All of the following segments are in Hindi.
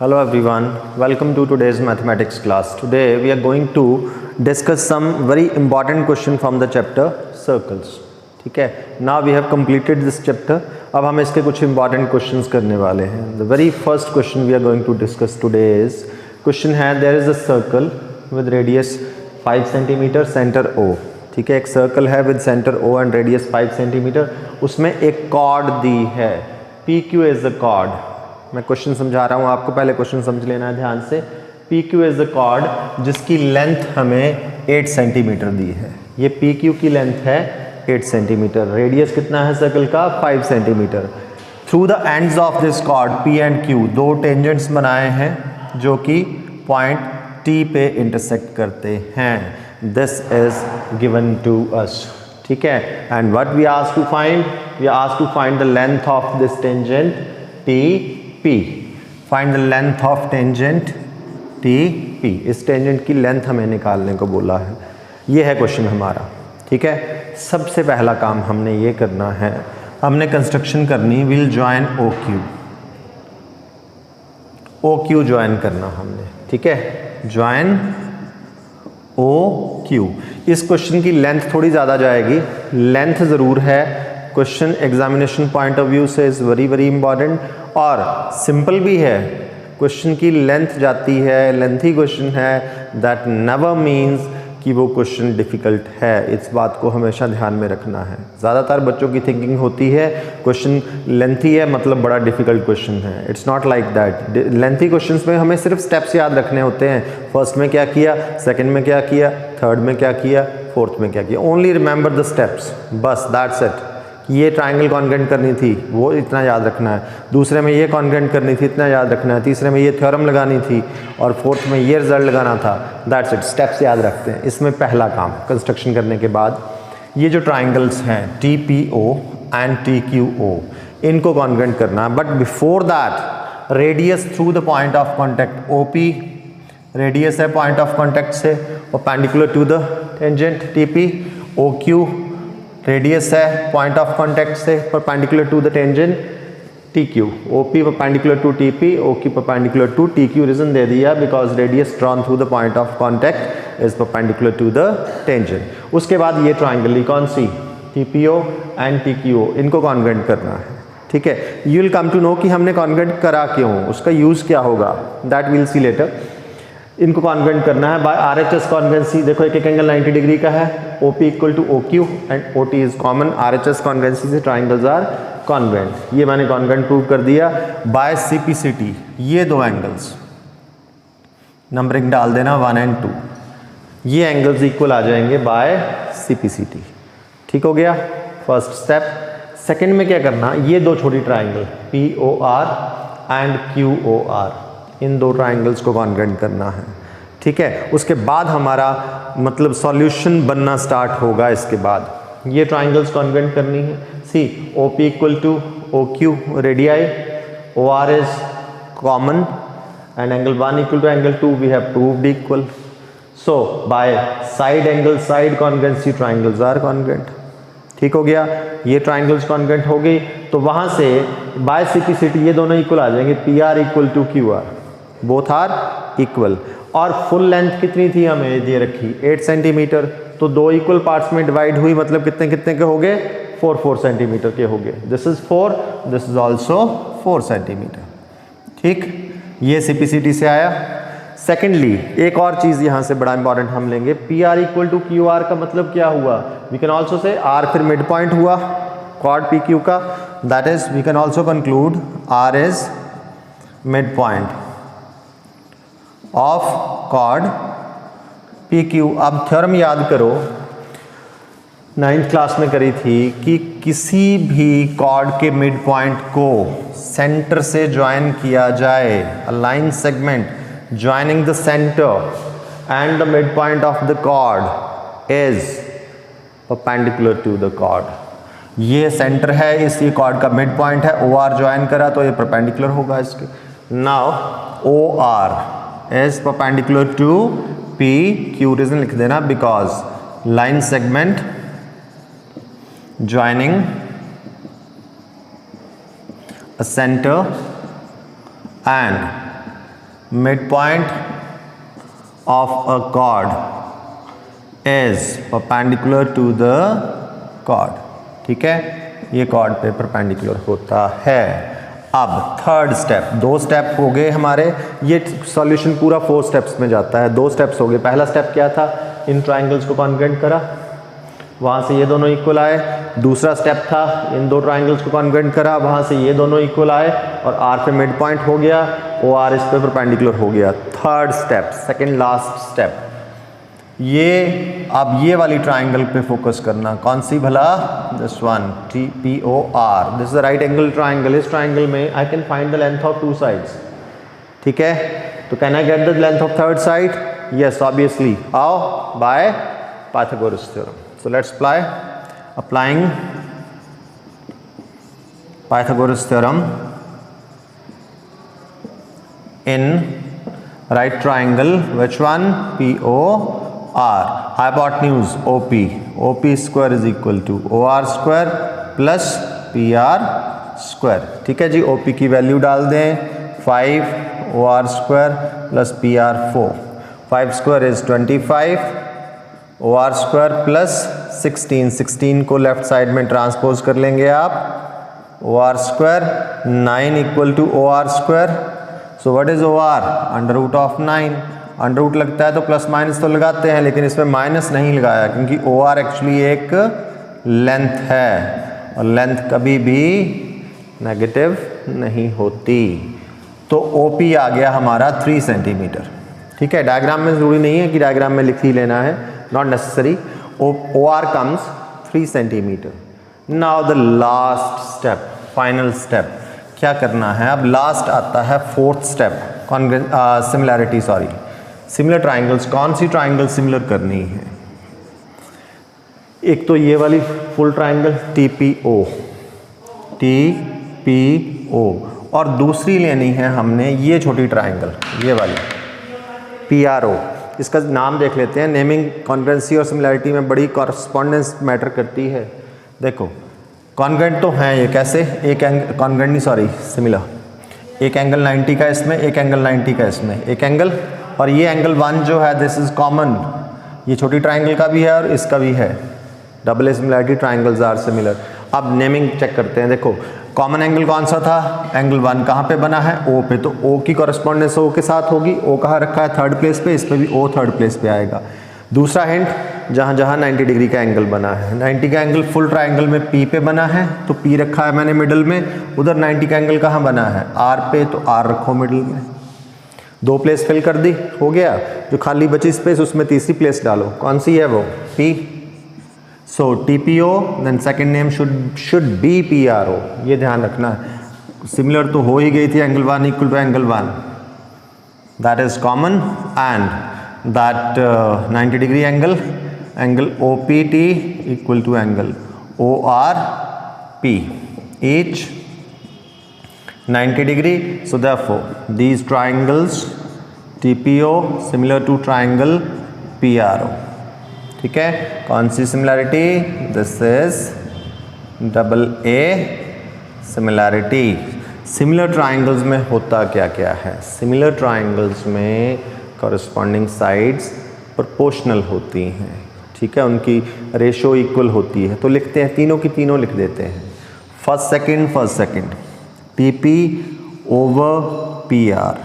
Hello everyone, welcome to today's mathematics class. Today we are going to discuss some very important question from the chapter circles. ठीक है, now we have completed this chapter. अब हम इसके कुछ important questions करने वाले हैं. The very first question we are going to discuss today is question है there is a circle with radius 5 cm center O. ठीक है, एक circle है with center O and radius 5 cm. उसमें एक chord दी है. PQ is the chord. मैं क्वेश्चन समझा रहा हूँ आपको, पहले क्वेश्चन समझ लेना है ध्यान से. PQ इज द कॉर्ड जिसकी लेंथ हमें 8 सेंटीमीटर दी है. ये PQ की लेंथ है 8 सेंटीमीटर. रेडियस कितना है सर्कल का 5 centimetre. Through the ends of this cord P and Q दो टेंजेंट्स बनाए हैं जो कि पॉइंट T पे इंटरसेक्ट करते हैं. This is given to us. ठीक है, and what we ask to find, we ask to find the length of this tangent TP. Find the length of tangent TP. इस टेंजेंट की लेंथ हमें निकालने को बोला है. ये है क्वेश्चन हमारा. ठीक है, सबसे पहला काम हमने ये करना है, हमने कंस्ट्रक्शन करनी. विल ज्वाइन OQ ज्वाइन करना हमने. ठीक है, ज्वाइन OQ. इस क्वेश्चन की लेंथ थोड़ी ज़्यादा जाएगी, लेंथ ज़रूर है. Question examination point of view से इज़ वेरी इंपॉर्टेंट और सिंपल भी है. क्वेश्चन की लेंथ जाती है, लेंथी क्वेश्चन है, दैट नेवर मीन्स कि वो क्वेश्चन डिफ़िकल्ट है. इस बात को हमेशा ध्यान में रखना है. ज़्यादातर बच्चों की थिंकिंग होती है क्वेश्चन लेंथी है मतलब बड़ा डिफ़िकल्ट क्वेश्चन है. It's not like that. Lengthy questions में हमें सिर्फ स्टेप्स याद रखने होते हैं. फर्स्ट में क्या किया, सेकंड में क्या किया, थर्ड में क्या किया, फोर्थ में क्या किया. ओनली रिमेंबर द स्टेप्स, बस दैट्स इट. ये ट्राइंगल कॉन्ग्रेंट करनी थी, वो इतना याद रखना है. दूसरे में ये कॉन्ग्रेंट करनी थी, इतना याद रखना है. तीसरे में ये थ्योरम लगानी थी और फोर्थ में ये रिजल्ट लगाना था. That's it. स्टेप्स याद रखते हैं. इसमें पहला काम कंस्ट्रक्शन करने के बाद ये जो ट्राइंगल्स हैं TPO एंड TQO इनको कॉन्ग्रेंट करना है. But before that radius through the point of contact OP, radius है पॉइंट ऑफ कॉन्टैक्ट से perpendicular to the tangent TP. OQ radius है पॉइंट ऑफ कॉन्टैक्ट से perpendicular to the tangent TQ. OP perpendicular to TP, OQ perpendicular to TQ. Reason दे दिया because radius drawn through the point of contact is perpendicular to the tangent. उसके बाद ये ट्राइंगल कौन सी TPO एंड TQO इनको कॉन्ग्रेंट करना है. ठीक है, you will come to know कि हमने कॉन्ग्रेंट करा क्यों, उसका यूज क्या होगा, दैट विल सी लेटर. इनको कॉन्ग्रेंट करना है बाय RHS कॉन्ग्रेंसी. देखो एक एंगल 90 डिग्री का है. OP equal to OQ and OT is common. RHS congruency से ट्राइंगल्स आर कॉन्ग्रेंट. ये मैंने कॉन्ग्रेंट प्रूव कर दिया बाय CPCT. ये दो एंगल्स नंबरिंग डाल देना 1 एंड 2. ये एंगल्स इक्वल आ जाएंगे बाय CPCT. ठीक हो गया फर्स्ट स्टेप. सेकंड में क्या करना, ये दो छोटी ट्राइंगल POR एंड QOR, इन दो ट्राइंगल्स को कॉन्ग्रेंट करना है. ठीक है, उसके बाद हमारा मतलब सॉल्यूशन बनना स्टार्ट होगा. इसके बाद ये ट्राइंगल्स कॉन्ग्रेंट करनी है. See OP equal to OQ radii, OR is common and angle 1 equal to angle 2 we have proved equal. So by side angle side congruency triangles are congruent. ठीक हो गया, ये ट्राइंगल्स कॉन्ग्रेंट हो गई. तो वहां से बाय CPCT ये दोनों इक्वल आ जाएंगे. PR equal to QR, both are equal. और फुल लेंथ कितनी थी हमें दे रखी 8 सेंटीमीटर. तो दो इक्वल पार्ट्स में डिवाइड हुई मतलब कितने कितने के हो गए 4 सेंटीमीटर के हो गए. This is 4, this is also 4 centimetre. ठीक, ये CPCT से आया. सेकेंडली एक और चीज यहां से बड़ा इंपॉर्टेंट हम लेंगे. PR इक्वल टू QR का मतलब क्या हुआ, we can also say R फिर मिड पॉइंट हुआ कॉर्ड PQ का. That is we can also conclude R is mid point of chord PQ. अब थ्योरम याद करो, 9th क्लास में करी थी कि किसी भी कॉर्ड के मिड पॉइंट को सेंटर से ज्वाइन किया जाए. A line segment joining the centre and the mid point of the chord is perpendicular to the chord. ये सेंटर है, इस ये कॉर्ड का मिड पॉइंट है. OR ज्वाइन करा तो ये परपेंडिकुलर होगा इसके. Now OR is perpendicular to PQ. Reason लिख देना because line segment joining a centre and mid point of a chord is perpendicular to the cord, ठीक है, ये कॉर्ड पे परपेंडिकुलर होता है। अब थर्ड स्टेप, 2 स्टेप हो गए हमारे, ये सॉल्यूशन पूरा 4 स्टेप्स में जाता है, 2 स्टेप्स हो गए। पहला स्टेप क्या था, इन ट्राइंगल्स को कॉन्ग्रुएंट करा, वहाँ से ये दोनों इक्वल आए। दूसरा स्टेप था इन 2 ट्राइंगल्स को कॉन्ग्रुएंट करा, वहाँ से ये दोनों इक्वल आए और आर पे मिड पॉइंट हो गया, ओ आर इस पे परपेंडिकुलर हो गया। Third step, second last step, ये अब ये वाली ट्राइंगल पे फोकस करना, कौन सी भला, this one, T P O R, this is right angle triangle. इस ट्राइंगल में I can find the length of 2 sides, ठीक है, तो can I get the length of third side, yes obviously, आओ by Pythagoras theorem. So let's applying Pythagoras theorem in right triangle, which one, POR, hypotenuse OP, OP square is equal to OR square plus PR square, ठीक है जी। OP की वैल्यू डाल दें 5, OR square plus PR 4, 5 square is 25, OR square plus 16, 16 को लेफ्ट साइड में ट्रांसपोज कर लेंगे आप, OR square 9 equal to OR square. So what is OR, under root of 9, under root लगता है तो प्लस माइनस तो लगाते हैं, लेकिन इसमें माइनस नहीं लगाया क्योंकि OR एक्चुअली एक लेंथ है और लेंथ कभी भी नेगेटिव नहीं होती। तो OP आ गया हमारा 3 सेंटीमीटर, ठीक है। डायग्राम में ज़रूरी नहीं है कि डायग्राम में लिख ही लेना है, not necessary. OR comes 3 centimeter. Now the last step, final step, क्या करना है अब, लास्ट आता है 4th step, similarity, sorry, similar triangles. कौन सी ट्राइंगल सिमिलर करनी है, एक तो ये वाली फुल ट्राइंगल TPO, TPO, और दूसरी लेनी है हमने ये छोटी ट्राइंगल, ये वाली PRO। इसका नाम देख लेते हैं, नेमिंग कॉन्ग्रुएंसी और सिमिलैरिटी में बड़ी कॉरस्पॉन्डेंस मैटर करती है। देखो कॉन्ग्रुएंट तो हैं ये, कैसे, एक एंगल कॉन्ग्रुएंट नहीं, सॉरी सिमिलर, एक एंगल 90 का इसमें, एक एंगल 90 का इसमें, एक एंगल, और ये एंगल 1 जो है दिस इज कॉमन, ये छोटी ट्राइंगल का भी है और इसका भी है, double similarity triangles are similar. अब नेमिंग चेक करते हैं, देखो कॉमन एंगल कौन सा था, एंगल 1 कहाँ पे बना है, O पे, तो O की कॉरस्पॉन्डेंस O के साथ होगी, O कहाँ रखा है, 3rd प्लेस पे, इस पे भी O 3rd प्लेस पे आएगा। दूसरा हिंट, जहाँ जहाँ 90 डिग्री का एंगल बना है, 90 का एंगल फुल ट्राइंगल में P पे बना है तो P रखा है मैंने मिडल में, उधर 90 का एंगल कहाँ बना है, R पे, तो R रखो मिडल में। 2 प्लेस फिल कर दी, हो गया। जो खाली बची स्पेस उसमें तीसरी प्लेस डालो, कौन सी है वो, P। So TPO, then second name should be PRO, ये ध्यान रखना है। सिमिलर तो हो ही गई थी, angle 1 equal to angle 1, that is common, and that 90 degree angle, angle OPT equal to angle ORP, each 90 degree. So therefore these triangles TPO similar to triangle PRO, ठीक है। कौन सी similarity, this is double A similarity. Similar triangles में होता क्या क्या है, सिमिलर ट्राइंगल्स में कॉरस्पॉन्डिंग साइड्स प्रोपोर्शनल होती हैं, ठीक है, उनकी रेशो इक्वल होती है। तो लिखते हैं, तीनों की तीनों लिख देते हैं, first second, PP over PR,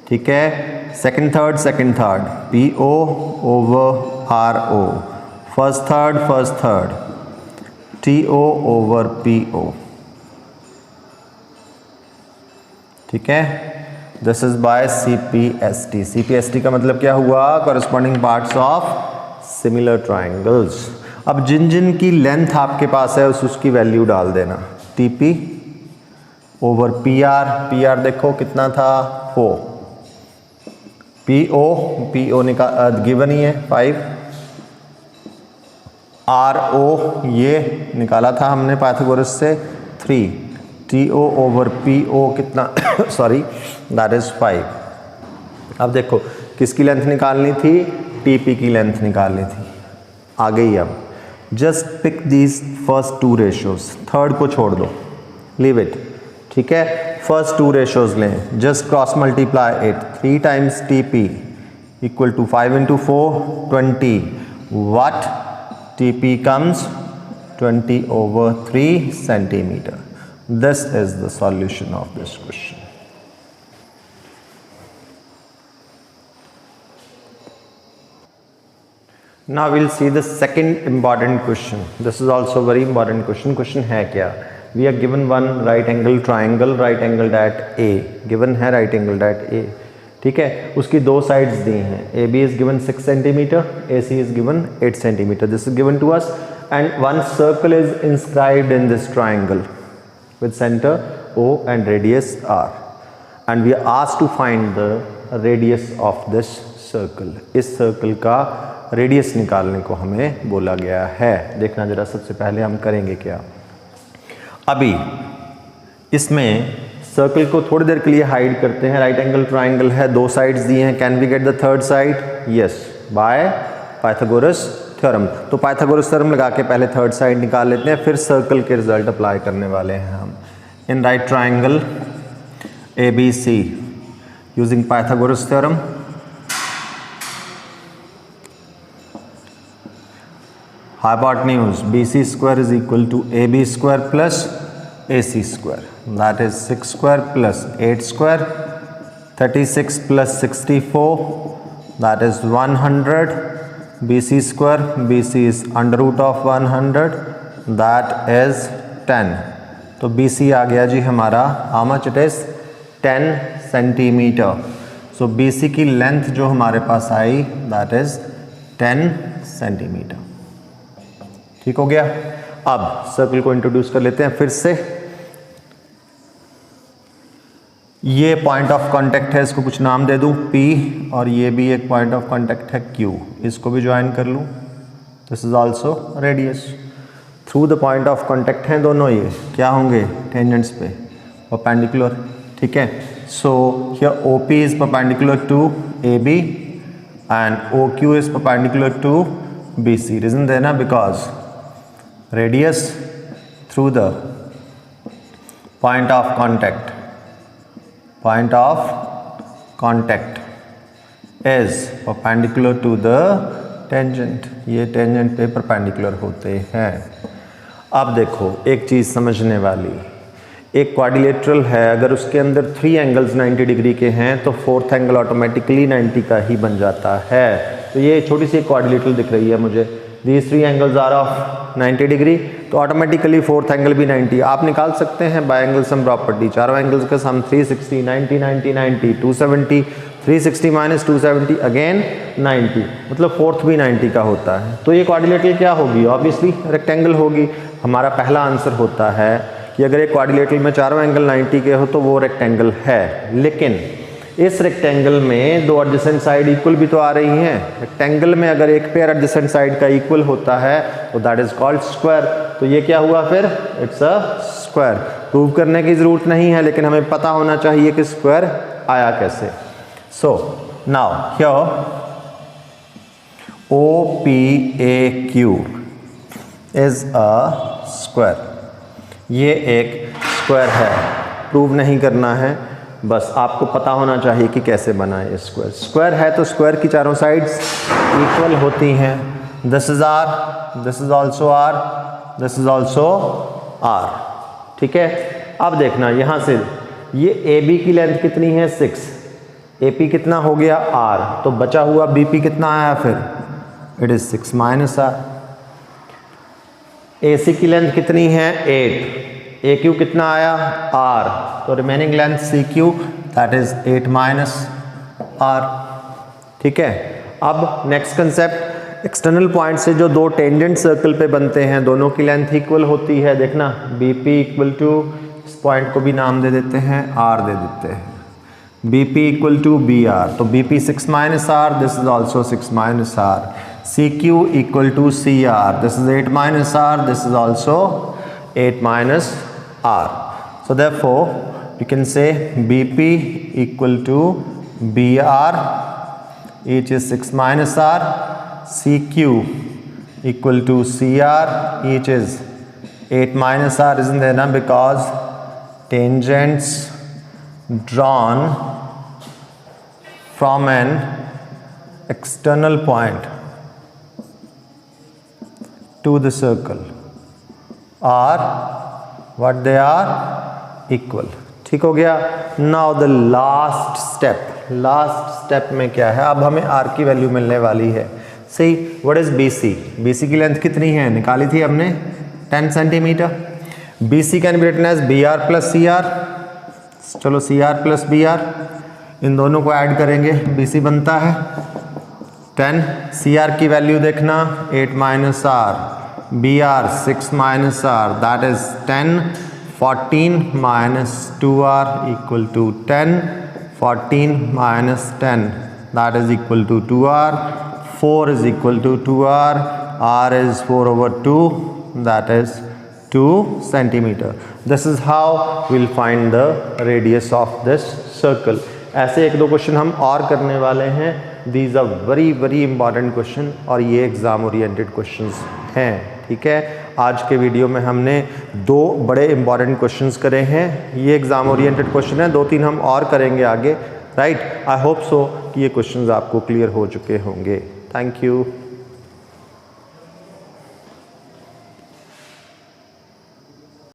ठीक है, second third, PO over RO, first third, TO over PO, ठीक है। This is by CPST। CPST का मतलब क्या हुआ, corresponding parts of similar triangles. अब जिन जिन की लेंथ आपके पास है उसकी वैल्यू डाल देना, TP ओवर PR देखो कितना था, 4, PO गिवन ही है 5, RO ये निकाला था हमने पाइथागोरस से 3, TO ओवर PO कितना सॉरी दैट इज 5। अब देखो किसकी लेंथ निकालनी थी, TP की लेंथ निकालनी थी, आ गई। अब just pick these first 2 ratios, third को छोड़ दो, लीव इट, ठीक है। फर्स्ट टू रेशोज लें, just cross multiply it, 3 times TP equal to 5 into 4 20, what TP comes 20/3 centimeter. This is the solution of this question. Now we'll see the second important question. This is also very important question. Question है क्या? We are given one right angle triangle, right angled at A. Given है right angled at A. ठीक है, उसकी दो sides दी हैं. AB is given 6 centimeter, AC is given 8 centimeter. This is given to us, and one circle is inscribed in this triangle with center O and radius R. And we are asked to find the radius of this circle. इस circle का रेडियस निकालने को हमें बोला गया है. देखना जरा, सबसे पहले हम करेंगे क्या. अभी इसमें सर्कल को थोड़ी देर के लिए हाइड करते हैं. राइट एंगल ट्राइंगल है, दो साइड्स दी हैं. Can we get the third side? Yes, by Pythagoras theorem. तो पाइथागोरस थ्योरम लगा के पहले थर्ड साइड निकाल लेते हैं, फिर सर्कल के रिजल्ट अप्लाई करने वाले हैं हम. In right triangle ABC using Pythagoras theorem, hypotenuse BC square is equal to AB square plus AC square, that is 6 square plus 8 square, 36 plus 64, that is 100. BC square, BC is under root of 100, that is 10. तो BC आ गया जी हमारा, how much it is? 10 centimeter. So BC की लेंथ जो हमारे पास आई, that is 10 centimeter. ठीक हो गया. अब सर्कल को इंट्रोड्यूस कर लेते हैं फिर से. ये पॉइंट ऑफ कांटेक्ट है, इसको कुछ नाम दे दूं P, और ये भी एक पॉइंट ऑफ कांटेक्ट है Q. इसको भी ज्वाइन कर लूं. This is also radius. Through the point of contact हैं दोनों, ये क्या होंगे? टेंजेंट्स पे परपेंडिकुलर. ठीक है. So here OP is perpendicular to AB and OQ is perpendicular to BC. Reason देना, because radius through the point of contact is perpendicular to the tangent. ये tangent पे perpendicular होते हैं. अब देखो एक चीज़ समझने वाली, एक क्वाड्रिलेटरल है, अगर उसके अंदर 3 एंगल्स 90 डिग्री के हैं तो फोर्थ एंगल ऑटोमेटिकली 90 का ही बन जाता है. तो ये छोटी सी क्वाड्रिलेटरल दिख रही है मुझे. These 3 angles are of 90 degree, तो ऑटोमेटिकली फोर्थ एंगल भी 90. आप निकाल सकते हैं बाय एंगल सम प्रॉपर्टी. चारों एंगल्स का सम 360, 90, 90, 90, 270, 360 माइनस 270 अगेन 90, मतलब फोर्थ भी 90 का होता है. तो ये क्वाड्रिलेटरल क्या होगी? ऑब्वियसली रेक्टेंगल होगी. हमारा पहला आंसर होता है कि अगर एक क्वाड्रिलेटरल में चारों एंगल 90 के हो तो वो रेक्टेंगल है. लेकिन इस रेक्टेंगल में दो एडजेसेंट साइड इक्वल भी तो आ रही हैं. रेक्टेंगल में अगर एक पेयर एडजेसेंट साइड का इक्वल होता है तो दैट इज कॉल्ड स्क्वायर. तो ये क्या हुआ फिर? It's a square. प्रूव करने की जरूरत नहीं है, लेकिन हमें पता होना चाहिए कि स्क्वायर आया कैसे. So now here OPAQ is a square. ये एक स्क्वायर है, प्रूव नहीं करना है, बस आपको पता होना चाहिए कि कैसे बना है स्क्वायर. स्क्वायर है तो स्क्वायर की चारों साइड्स इक्वल होती हैं. This is R, this is also R, this is also R. ठीक है. अब देखना यहाँ से ये AB की लेंथ कितनी है? 6. AP कितना हो गया? R. तो बचा हुआ BP कितना आया फिर? It is 6 minus R. AC की लेंथ कितनी है? 8. AQ कितना आया? R. तो remaining length CQ, that is 8 minus R. ठीक है. अब नेक्स्ट कंसेप्ट, एक्सटर्नल पॉइंट से जो दो टेंजेंट सर्कल पे बनते हैं दोनों की लेंथ इक्वल होती है. देखना BP इक्वल टू, इस पॉइंट को भी नाम दे देते हैं, R दे देते हैं. BP इक्वल टू BR, तो BP 6 minus R, this is also 6 minus R. CQ equal to CR, this is 8 minus R, this is also 8 minus R. So therefore you can say BP equal to BR, each is 6 minus R. CQ equal to CR, each is 8 minus R, isn't there? Because tangents drawn from an external point to the circle are what they are equal। ठीक हो गया। नाउ द लास्ट स्टेप में क्या है, अब हमें r की वैल्यू मिलने वाली है। सही, व्हाट इज BC? BC की लेंथ कितनी है, निकाली थी हमने 10 centimetre. BC can be written as BR plus CR। चलो CR प्लस BR, इन दोनों को ऐड करेंगे, BC बनता है 10। CR की वैल्यू देखना 8 minus R, BR 6 minus R, that is 10। 14 minus 2R equal to 10। 14 minus 10 that is equal to 2R। 4 is equal to 2R, R is 4 over 2, that is 2 centimeter. This is how we'll find the radius of this circle. ऐसे एक दो क्वेश्चन हम और करने वाले हैं। These are very important question और ये एग्जाम ओरिएंटेड क्वेश्चंस हैं। ठीक है, आज के वीडियो में हमने दो बड़े इंपॉर्टेंट क्वेश्चंस करे हैं। ये एग्जाम ओरिएंटेड क्वेश्चन है, 2-3 हम और करेंगे आगे। राइट, आई होप सो कि ये क्वेश्चंस आपको क्लियर हो चुके होंगे। Thank you.